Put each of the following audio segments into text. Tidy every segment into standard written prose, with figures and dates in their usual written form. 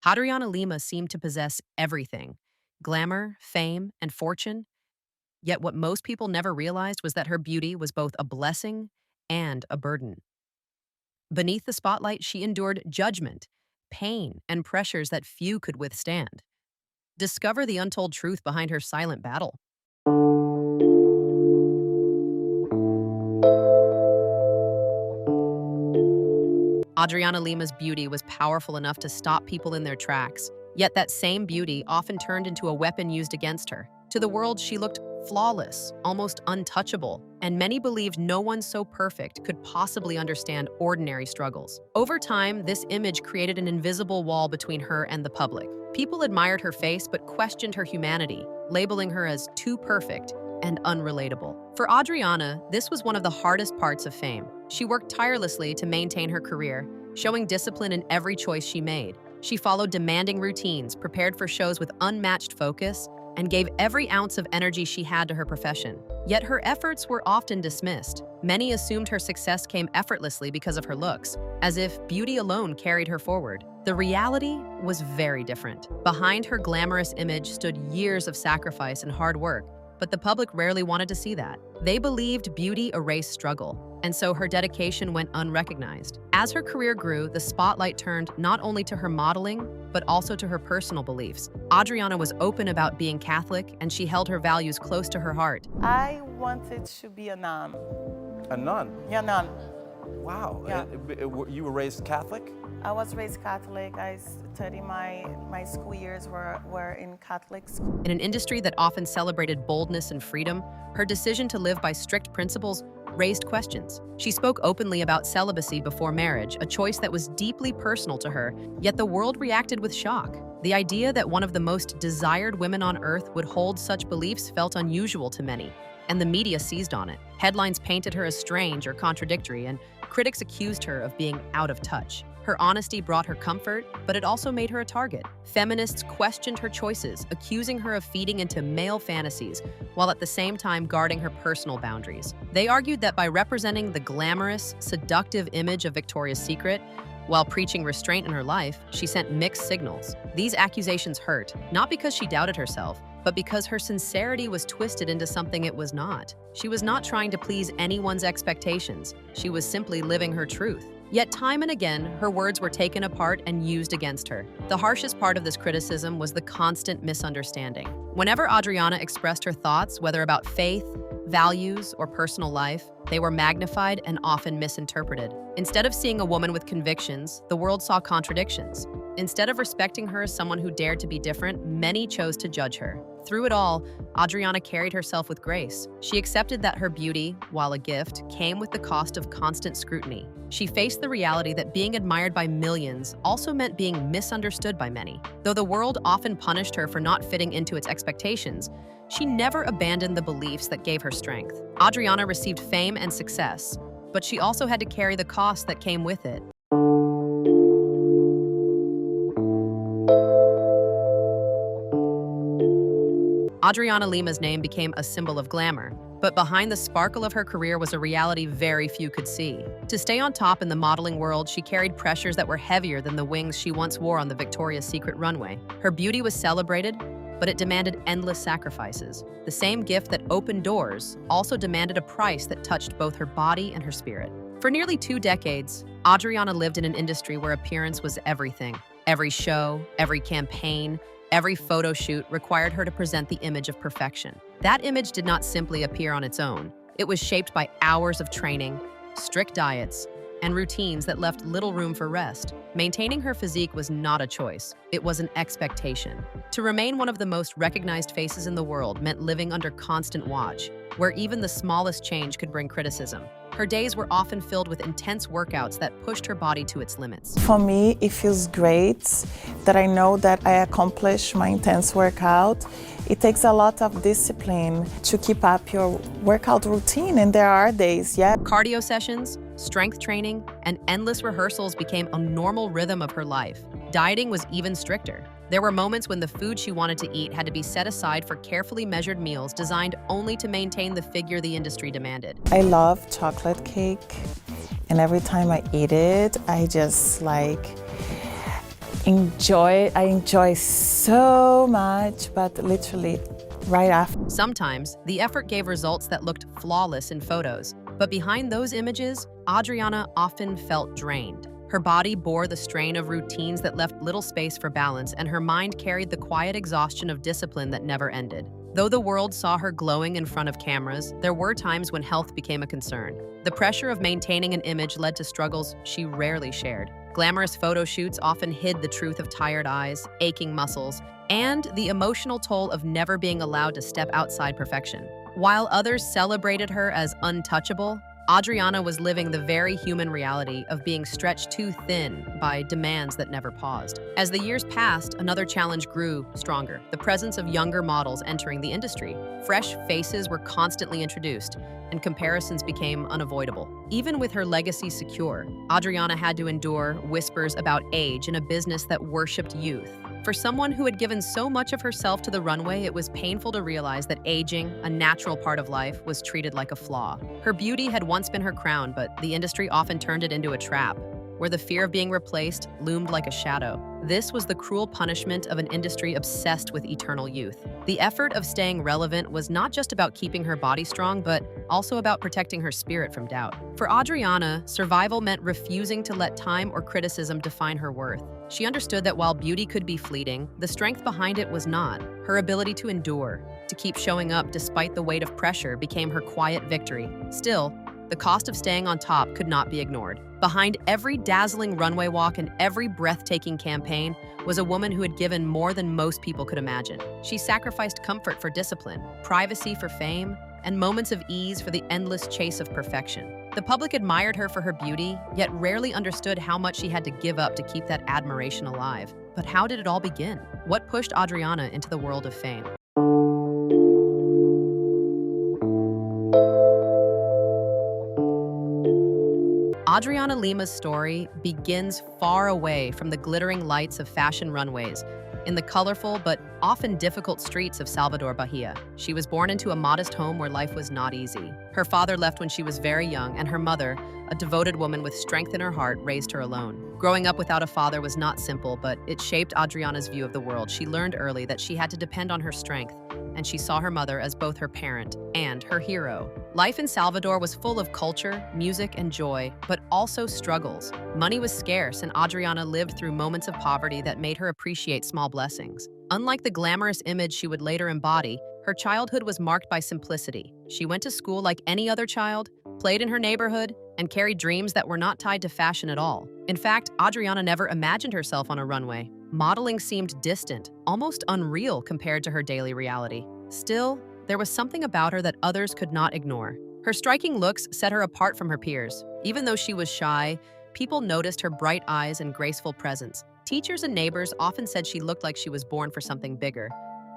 Adriana Lima seemed to possess everything: glamour, fame, and fortune. Yet what most people never realized was that her beauty was both a blessing and a burden. Beneath the spotlight, she endured judgment, pain, and pressures that few could withstand. Discover the untold truth behind her silent battle. Adriana Lima's beauty was powerful enough to stop people in their tracks, yet that same beauty often turned into a weapon used against her. To the world, she looked flawless, almost untouchable, and many believed no one so perfect could possibly understand ordinary struggles. Over time, this image created an invisible wall between her and the public. People admired her face but questioned her humanity, labeling her as too perfect and unrelatable. For Adriana, this was one of the hardest parts of fame. She worked tirelessly to maintain her career, showing discipline in every choice she made. She followed demanding routines, prepared for shows with unmatched focus, and gave every ounce of energy she had to her profession. Yet her efforts were often dismissed. Many assumed her success came effortlessly because of her looks, as if beauty alone carried her forward. The reality was very different. Behind her glamorous image stood years of sacrifice and hard work, but the public rarely wanted to see that. They believed beauty erased struggle, and so her dedication went unrecognized. As her career grew, the spotlight turned not only to her modeling, but also to her personal beliefs. Adriana was open about being Catholic, and she held her values close to her heart. I wanted to be a nun. A nun? Yeah, nun. Wow. Yeah. You were raised Catholic? I was raised Catholic. I studied my school years were in Catholic school. In an industry that often celebrated boldness and freedom, her decision to live by strict principles raised questions. She spoke openly about celibacy before marriage, a choice that was deeply personal to her, yet the world reacted with shock. The idea that one of the most desired women on earth would hold such beliefs felt unusual to many, and the media seized on it. Headlines painted her as strange or contradictory, and critics accused her of being out of touch. Her honesty brought her comfort, but it also made her a target. Feminists questioned her choices, accusing her of feeding into male fantasies, while at the same time guarding her personal boundaries. They argued that by representing the glamorous, seductive image of Victoria's Secret, while preaching restraint in her life, she sent mixed signals. These accusations hurt, not because she doubted herself, but because her sincerity was twisted into something it was not. She was not trying to please anyone's expectations. She was simply living her truth. Yet time and again, her words were taken apart and used against her. The harshest part of this criticism was the constant misunderstanding. Whenever Adriana expressed her thoughts, whether about faith, values, or personal life, they were magnified and often misinterpreted. Instead of seeing a woman with convictions, the world saw contradictions. Instead of respecting her as someone who dared to be different, many chose to judge her. Through it all, Adriana carried herself with grace. She accepted that her beauty, while a gift, came with the cost of constant scrutiny. She faced the reality that being admired by millions also meant being misunderstood by many. Though the world often punished her for not fitting into its expectations, she never abandoned the beliefs that gave her strength. Adriana received fame and success, but she also had to carry the cost that came with it. Adriana Lima's name became a symbol of glamour, but behind the sparkle of her career was a reality very few could see. To stay on top in the modeling world, she carried pressures that were heavier than the wings she once wore on the Victoria's Secret runway. Her beauty was celebrated, but it demanded endless sacrifices. The same gift that opened doors also demanded a price that touched both her body and her spirit. For nearly 2 decades, Adriana lived in an industry where appearance was everything. Every show, every campaign, every photo shoot required her to present the image of perfection. That image did not simply appear on its own. It was shaped by hours of training, strict diets, and routines that left little room for rest. Maintaining her physique was not a choice, it was an expectation. To remain one of the most recognized faces in the world meant living under constant watch, where even the smallest change could bring criticism. Her days were often filled with intense workouts that pushed her body to its limits. For me, it feels great that I know that I accomplished my intense workout. It takes a lot of discipline to keep up your workout routine, and there are days, yeah. Cardio sessions, strength training, and endless rehearsals became a normal rhythm of her life. Dieting was even stricter. There were moments when the food she wanted to eat had to be set aside for carefully measured meals designed only to maintain the figure the industry demanded. I love chocolate cake, and every time I eat it, I just I enjoy so much, but literally right after. Sometimes, the effort gave results that looked flawless in photos, but behind those images, Adriana often felt drained. Her body bore the strain of routines that left little space for balance, and her mind carried the quiet exhaustion of discipline that never ended. Though the world saw her glowing in front of cameras, there were times when health became a concern. The pressure of maintaining an image led to struggles she rarely shared. Glamorous photo shoots often hid the truth of tired eyes, aching muscles, and the emotional toll of never being allowed to step outside perfection. While others celebrated her as untouchable, Adriana was living the very human reality of being stretched too thin by demands that never paused. As the years passed, another challenge grew stronger: the presence of younger models entering the industry. Fresh faces were constantly introduced, and comparisons became unavoidable. Even with her legacy secure, Adriana had to endure whispers about age in a business that worshipped youth. For someone who had given so much of herself to the runway, it was painful to realize that aging, a natural part of life, was treated like a flaw. Her beauty had once been her crown, but the industry often turned it into a trap, where the fear of being replaced loomed like a shadow. This was the cruel punishment of an industry obsessed with eternal youth. The effort of staying relevant was not just about keeping her body strong, but also about protecting her spirit from doubt. For Adriana, survival meant refusing to let time or criticism define her worth. She understood that while beauty could be fleeting, the strength behind it was not. Her ability to endure, to keep showing up despite the weight of pressure, became her quiet victory. Still, the cost of staying on top could not be ignored. Behind every dazzling runway walk and every breathtaking campaign was a woman who had given more than most people could imagine. She sacrificed comfort for discipline, privacy for fame, and moments of ease for the endless chase of perfection. The public admired her for her beauty, yet rarely understood how much she had to give up to keep that admiration alive. But how did it all begin? What pushed Adriana into the world of fame? Adriana Lima's story begins far away from the glittering lights of fashion runways, in the colorful but often difficult streets of Salvador, Bahia. She was born into a modest home where life was not easy. Her father left when she was very young, and her mother, a devoted woman with strength in her heart, raised her alone. Growing up without a father was not simple, but it shaped Adriana's view of the world. She learned early that she had to depend on her strength, and she saw her mother as both her parent and her hero. Life in Salvador was full of culture, music, and joy, but also struggles. Money was scarce, and Adriana lived through moments of poverty that made her appreciate small blessings. Unlike the glamorous image she would later embody, her childhood was marked by simplicity. She went to school like any other child, played in her neighborhood, and carried dreams that were not tied to fashion at all. In fact, Adriana never imagined herself on a runway. Modeling seemed distant, almost unreal compared to her daily reality. Still, there was something about her that others could not ignore. Her striking looks set her apart from her peers. Even though she was shy, people noticed her bright eyes and graceful presence. Teachers and neighbors often said she looked like she was born for something bigger,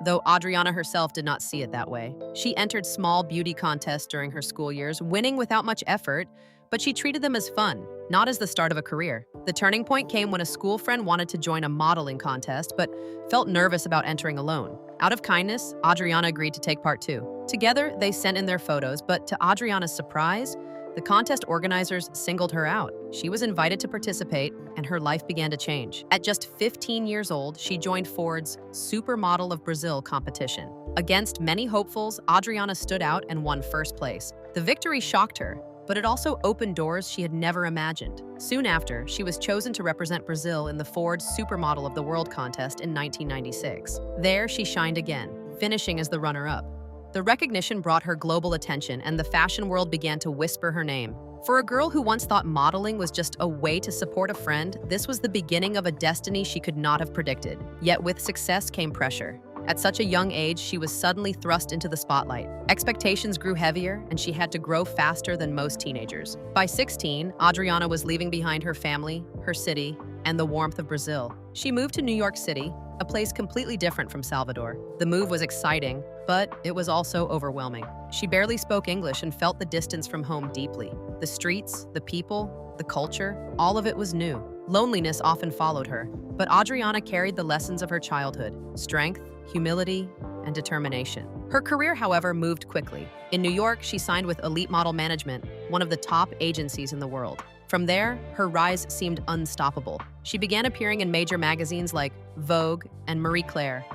though Adriana herself did not see it that way. She entered small beauty contests during her school years, winning without much effort, but she treated them as fun, not as the start of a career. The turning point came when a school friend wanted to join a modeling contest, but felt nervous about entering alone. Out of kindness, Adriana agreed to take part too. Together, they sent in their photos, but to Adriana's surprise, the contest organizers singled her out. She was invited to participate, and her life began to change. At just 15 years old, she joined Ford's Supermodel of Brazil competition. Against many hopefuls, Adriana stood out and won first place. The victory shocked her, but it also opened doors she had never imagined. Soon after, she was chosen to represent Brazil in the Ford Supermodel of the World contest in 1996. There, she shined again, finishing as the runner-up. The recognition brought her global attention, and the fashion world began to whisper her name. For a girl who once thought modeling was just a way to support a friend, this was the beginning of a destiny she could not have predicted. Yet with success came pressure. At such a young age, she was suddenly thrust into the spotlight. Expectations grew heavier, and she had to grow faster than most teenagers. By 16, Adriana was leaving behind her family, her city, and the warmth of Brazil. She moved to New York City, a place completely different from Salvador. The move was exciting, but it was also overwhelming. She barely spoke English and felt the distance from home deeply. The streets, the people, the culture, all of it was new. Loneliness often followed her, but Adriana carried the lessons of her childhood: strength, humility, and determination. Her career, however, moved quickly. In New York, she signed with Elite Model Management, one of the top agencies in the world. From there, her rise seemed unstoppable. She began appearing in major magazines like Vogue and Marie Claire,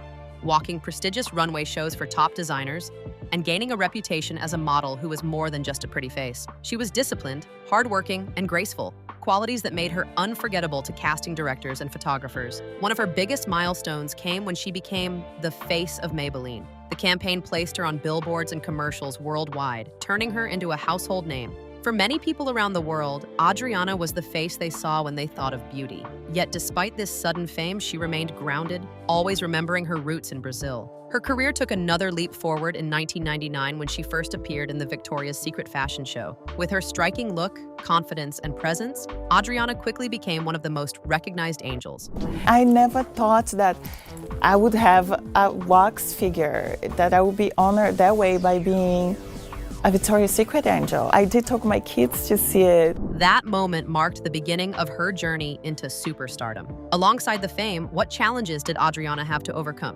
walking prestigious runway shows for top designers, and gaining a reputation as a model who was more than just a pretty face. She was disciplined, hardworking, and graceful, qualities that made her unforgettable to casting directors and photographers. One of her biggest milestones came when she became the face of Maybelline. The campaign placed her on billboards and commercials worldwide, turning her into a household name. For many people around the world, Adriana was the face they saw when they thought of beauty. Yet despite this sudden fame, she remained grounded, always remembering her roots in Brazil. Her career took another leap forward in 1999 when she first appeared in the Victoria's Secret fashion show. With her striking look, confidence, and presence, Adriana quickly became one of the most recognized angels. I never thought that I would have a wax figure, that I would be honored that way by being a Victoria's Secret angel. I did take my kids to see it. That moment marked the beginning of her journey into superstardom. Alongside the fame, what challenges did Adriana have to overcome?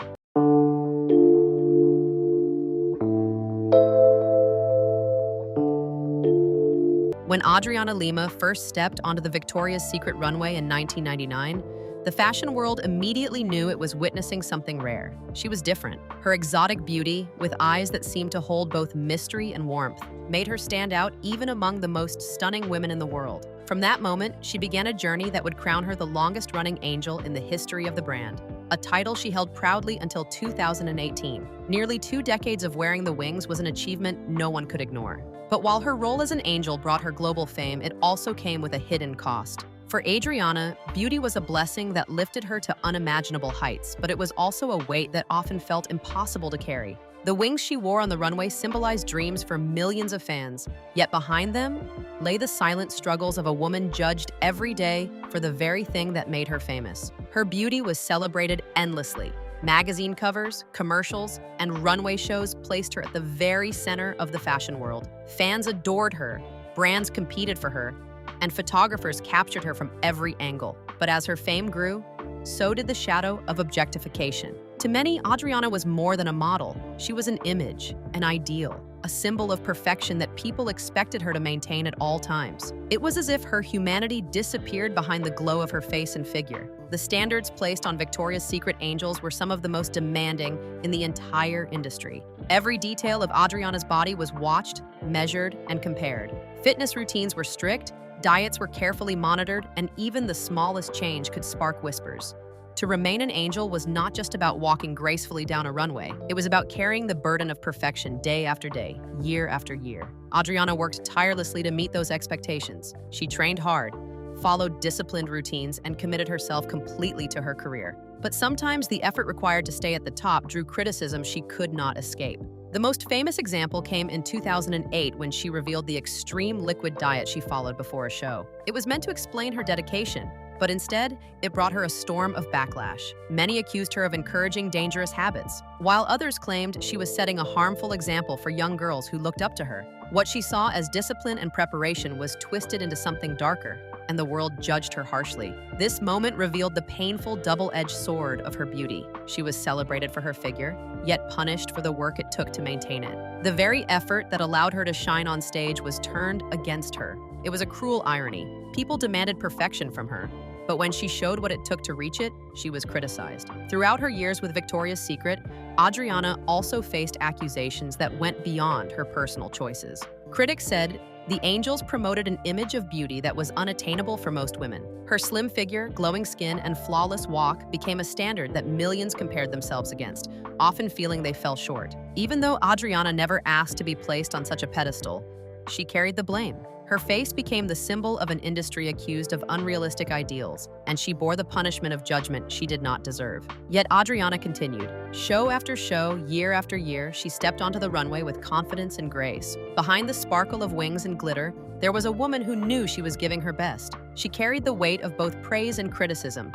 When Adriana Lima first stepped onto the Victoria's Secret runway in 1999, the fashion world immediately knew it was witnessing something rare. She was different. Her exotic beauty, with eyes that seemed to hold both mystery and warmth, made her stand out even among the most stunning women in the world. From that moment, she began a journey that would crown her the longest-running angel in the history of the brand, a title she held proudly until 2018. Nearly 2 decades of wearing the wings was an achievement no one could ignore. But while her role as an angel brought her global fame, it also came with a hidden cost. For Adriana, beauty was a blessing that lifted her to unimaginable heights, but it was also a weight that often felt impossible to carry. The wings she wore on the runway symbolized dreams for millions of fans, yet behind them lay the silent struggles of a woman judged every day for the very thing that made her famous. Her beauty was celebrated endlessly. Magazine covers, commercials, and runway shows placed her at the very center of the fashion world. Fans adored her, brands competed for her, and photographers captured her from every angle. But as her fame grew, so did the shadow of objectification. To many, Adriana was more than a model. She was an image, an ideal, a symbol of perfection that people expected her to maintain at all times. It was as if her humanity disappeared behind the glow of her face and figure. The standards placed on Victoria's Secret angels were some of the most demanding in the entire industry. Every detail of Adriana's body was watched, measured, and compared. Fitness routines were strict, diets were carefully monitored, and even the smallest change could spark whispers. To remain an angel was not just about walking gracefully down a runway. It was about carrying the burden of perfection day after day, year after year. Adriana worked tirelessly to meet those expectations. She trained hard, followed disciplined routines, and committed herself completely to her career. But sometimes the effort required to stay at the top drew criticism she could not escape. The most famous example came in 2008 when she revealed the extreme liquid diet she followed before a show. It was meant to explain her dedication, but instead, it brought her a storm of backlash. Many accused her of encouraging dangerous habits, while others claimed she was setting a harmful example for young girls who looked up to her. What she saw as discipline and preparation was twisted into something darker, and the world judged her harshly. This moment revealed the painful double-edged sword of her beauty. She was celebrated for her figure, yet punished for the work it took to maintain it. The very effort that allowed her to shine on stage was turned against her. It was a cruel irony. People demanded perfection from her, but when she showed what it took to reach it, she was criticized. Throughout her years with Victoria's Secret, Adriana also faced accusations that went beyond her personal choices. Critics said the angels promoted an image of beauty that was unattainable for most women. Her slim figure, glowing skin, and flawless walk became a standard that millions compared themselves against, often feeling they fell short. Even though Adriana never asked to be placed on such a pedestal, she carried the blame. Her face became the symbol of an industry accused of unrealistic ideals, and she bore the punishment of judgment she did not deserve. Yet Adriana continued. Show after show, year after year, she stepped onto the runway with confidence and grace. Behind the sparkle of wings and glitter, there was a woman who knew she was giving her best. She carried the weight of both praise and criticism,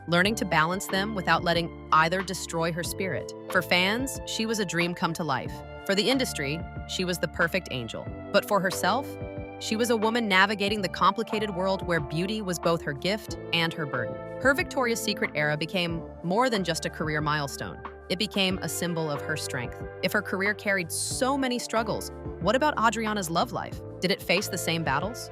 learning to balance them without letting either destroy her spirit. For fans, she was a dream come to life. For the industry, she was the perfect angel. But for herself, she was a woman navigating the complicated world where beauty was both her gift and her burden. Her Victoria's Secret era became more than just a career milestone. It became a symbol of her strength. If her career carried so many struggles, what about Adriana's love life? Did it face the same battles?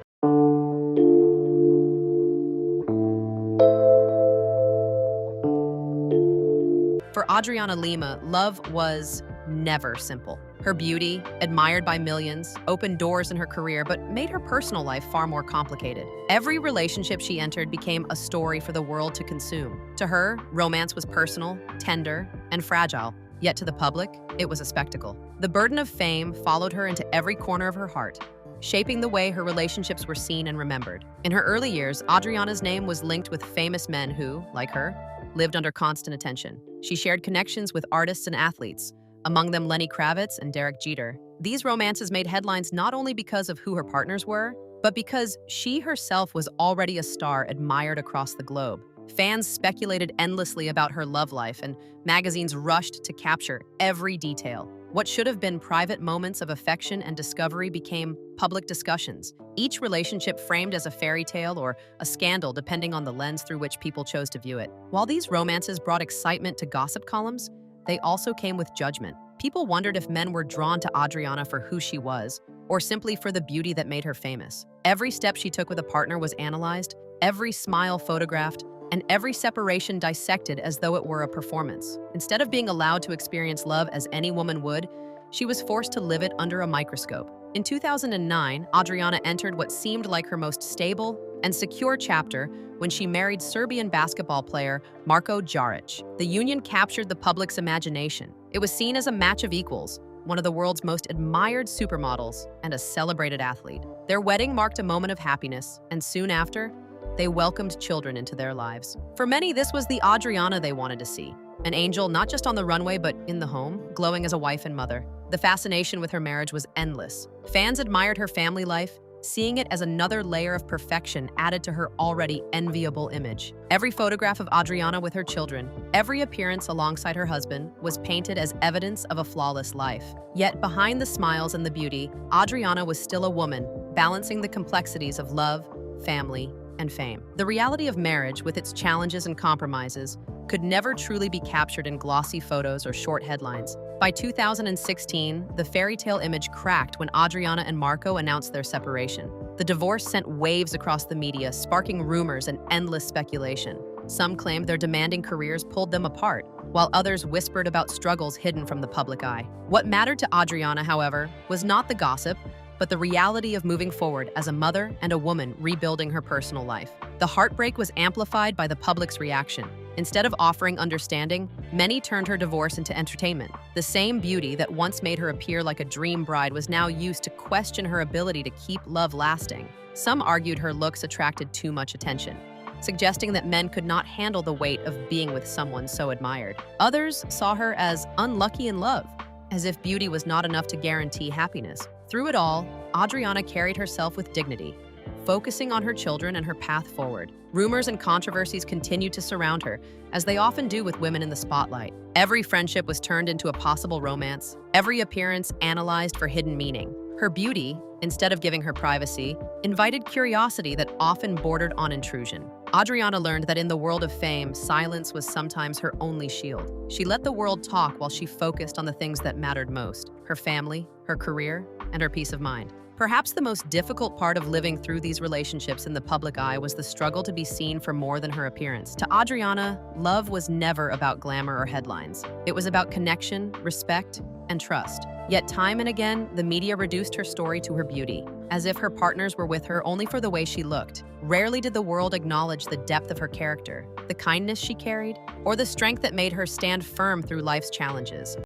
For Adriana Lima, love was never simple. Her beauty, admired by millions, opened doors in her career but made her personal life far more complicated. Every relationship she entered became a story for the world to consume. To her, romance was personal, tender, and fragile. Yet to the public, it was a spectacle. The burden of fame followed her into every corner of her heart, shaping the way her relationships were seen and remembered. In her early years, Adriana's name was linked with famous men who, like her, lived under constant attention. She shared connections with artists and athletes, among them Lenny Kravitz and Derek Jeter. These romances made headlines not only because of who her partners were, but because she herself was already a star admired across the globe. Fans speculated endlessly about her love life, and magazines rushed to capture every detail. What should have been private moments of affection and discovery became public discussions, each relationship framed as a fairy tale or a scandal depending on the lens through which people chose to view it. While these romances brought excitement to gossip columns, they also came with judgment. People wondered if men were drawn to Adriana for who she was, or simply for the beauty that made her famous. Every step she took with a partner was analyzed, every smile photographed, and every separation dissected as though it were a performance. Instead of being allowed to experience love as any woman would, she was forced to live it under a microscope. In 2009, Adriana entered what seemed like her most stable and secure chapter when she married Serbian basketball player Marko Jaric. The union captured the public's imagination. It was seen as a match of equals, one of the world's most admired supermodels and a celebrated athlete. Their wedding marked a moment of happiness, and soon after, they welcomed children into their lives. For many, this was the Adriana they wanted to see. An angel not just on the runway but in the home, glowing as a wife and mother. The fascination with her marriage was endless. Fans admired her family life, seeing it as another layer of perfection added to her already enviable image. Every photograph of Adriana with her children, every appearance alongside her husband, was painted as evidence of a flawless life. Yet behind the smiles and the beauty, Adriana was still a woman, balancing the complexities of love, family, and fame. The reality of marriage, with its challenges and compromises, could never truly be captured in glossy photos or short headlines. By 2016, the fairy tale image cracked when Adriana and Marko announced their separation. The divorce sent waves across the media, sparking rumors and endless speculation. Some claimed their demanding careers pulled them apart, while others whispered about struggles hidden from the public eye. What mattered to Adriana, however, was not the gossip, but the reality of moving forward as a mother and a woman rebuilding her personal life. The heartbreak was amplified by the public's reaction. Instead of offering understanding, many turned her divorce into entertainment. The same beauty that once made her appear like a dream bride was now used to question her ability to keep love lasting. Some argued her looks attracted too much attention, suggesting that men could not handle the weight of being with someone so admired. Others saw her as unlucky in love, as if beauty was not enough to guarantee happiness. Through it all, Adriana carried herself with dignity, focusing on her children and her path forward. Rumors and controversies continued to surround her, as they often do with women in the spotlight. Every friendship was turned into a possible romance, every appearance analyzed for hidden meaning. Her beauty, instead of giving her privacy, invited curiosity that often bordered on intrusion. Adriana learned that in the world of fame, silence was sometimes her only shield. She let the world talk while she focused on the things that mattered most: her family, her career, and her peace of mind. Perhaps the most difficult part of living through these relationships in the public eye was the struggle to be seen for more than her appearance. To Adriana, love was never about glamour or headlines. It was about connection, respect, and trust. Yet time and again, the media reduced her story to her beauty, as if her partners were with her only for the way she looked. Rarely did the world acknowledge the depth of her character, the kindness she carried, or the strength that made her stand firm through life's challenges.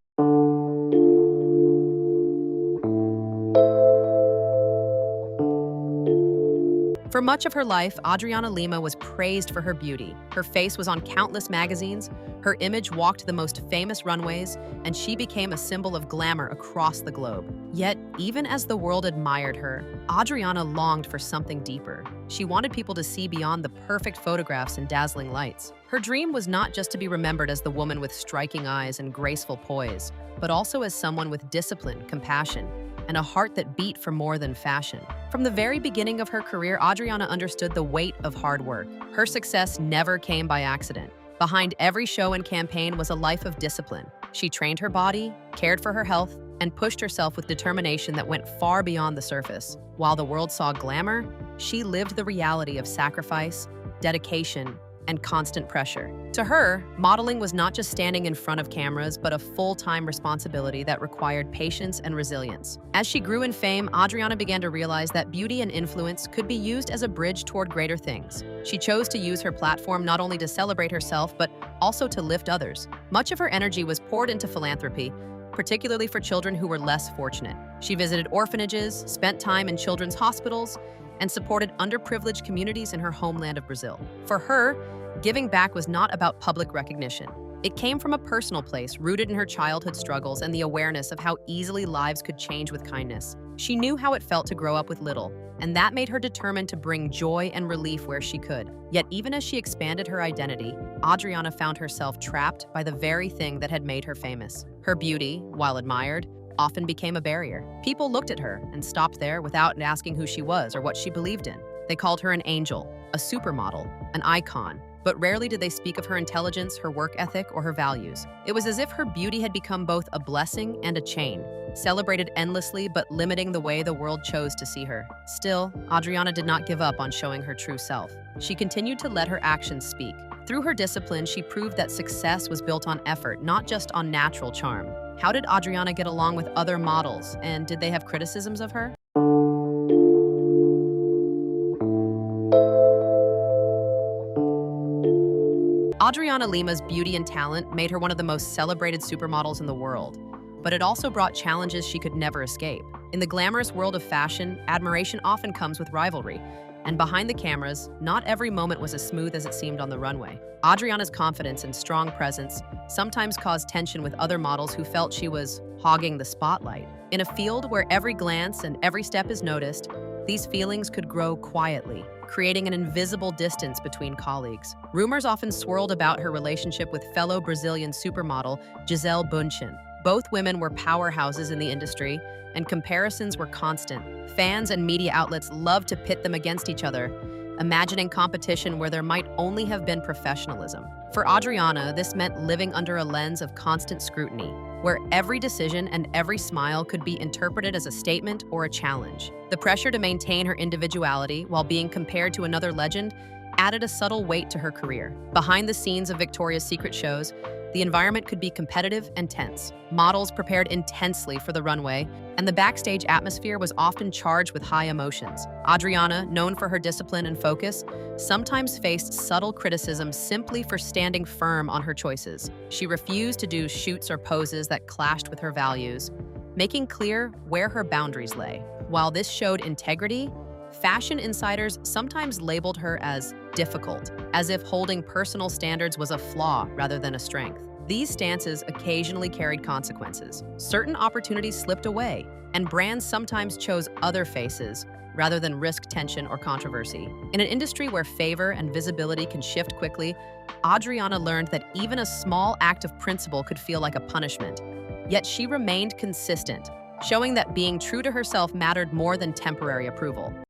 For much of her life, Adriana Lima was praised for her beauty. Her face was on countless magazines, her image walked the most famous runways, and she became a symbol of glamour across the globe. Yet, even as the world admired her, Adriana longed for something deeper. She wanted people to see beyond the perfect photographs and dazzling lights. Her dream was not just to be remembered as the woman with striking eyes and graceful poise, but also as someone with discipline, compassion, and a heart that beat for more than fashion. From the very beginning of her career, Adriana understood the weight of hard work. Her success never came by accident. Behind every show and campaign was a life of discipline. She trained her body, cared for her health, and pushed herself with determination that went far beyond the surface. While the world saw glamour, she lived the reality of sacrifice, dedication, and constant pressure. To her, modeling was not just standing in front of cameras, but a full-time responsibility that required patience and resilience. As she grew in fame, Adriana began to realize that beauty and influence could be used as a bridge toward greater things. She chose to use her platform not only to celebrate herself, but also to lift others. Much of her energy was poured into philanthropy, particularly for children who were less fortunate. She visited orphanages, spent time in children's hospitals, and supported underprivileged communities in her homeland of Brazil. For her, giving back was not about public recognition. It came from a personal place rooted in her childhood struggles and the awareness of how easily lives could change with kindness. She knew how it felt to grow up with little, and that made her determined to bring joy and relief where she could. Yet even as she expanded her identity, Adriana found herself trapped by the very thing that had made her famous. Her beauty, while admired, often became a barrier. People looked at her and stopped there without asking who she was or what she believed in. They called her an angel, a supermodel, an icon, but rarely did they speak of her intelligence, her work ethic, or her values. It was as if her beauty had become both a blessing and a chain, celebrated endlessly but limiting the way the world chose to see her. Still, Adriana did not give up on showing her true self. She continued to let her actions speak. Through her discipline, she proved that success was built on effort, not just on natural charm. How did Adriana get along with other models, and did they have criticisms of her? Adriana Lima's beauty and talent made her one of the most celebrated supermodels in the world, but it also brought challenges she could never escape. In the glamorous world of fashion, admiration often comes with rivalry, and behind the cameras, not every moment was as smooth as it seemed on the runway. Adriana's confidence and strong presence sometimes caused tension with other models who felt she was hogging the spotlight. In a field where every glance and every step is noticed, these feelings could grow quietly, creating an invisible distance between colleagues. Rumors often swirled about her relationship with fellow Brazilian supermodel Gisele Bündchen. Both women were powerhouses in the industry, and comparisons were constant. Fans and media outlets loved to pit them against each other, imagining competition where there might only have been professionalism. For Adriana, this meant living under a lens of constant scrutiny, where every decision and every smile could be interpreted as a statement or a challenge. The pressure to maintain her individuality while being compared to another legend added a subtle weight to her career. Behind the scenes of Victoria's Secret shows, the environment could be competitive and tense. Models prepared intensely for the runway, and the backstage atmosphere was often charged with high emotions. Adriana, known for her discipline and focus, sometimes faced subtle criticism simply for standing firm on her choices. She refused to do shoots or poses that clashed with her values, making clear where her boundaries lay. While this showed integrity, fashion insiders sometimes labeled her as difficult, as if holding personal standards was a flaw rather than a strength. These stances occasionally carried consequences. Certain opportunities slipped away, and brands sometimes chose other faces rather than risk tension or controversy. In an industry where favor and visibility can shift quickly, Adriana learned that even a small act of principle could feel like a punishment. Yet she remained consistent, showing that being true to herself mattered more than temporary approval.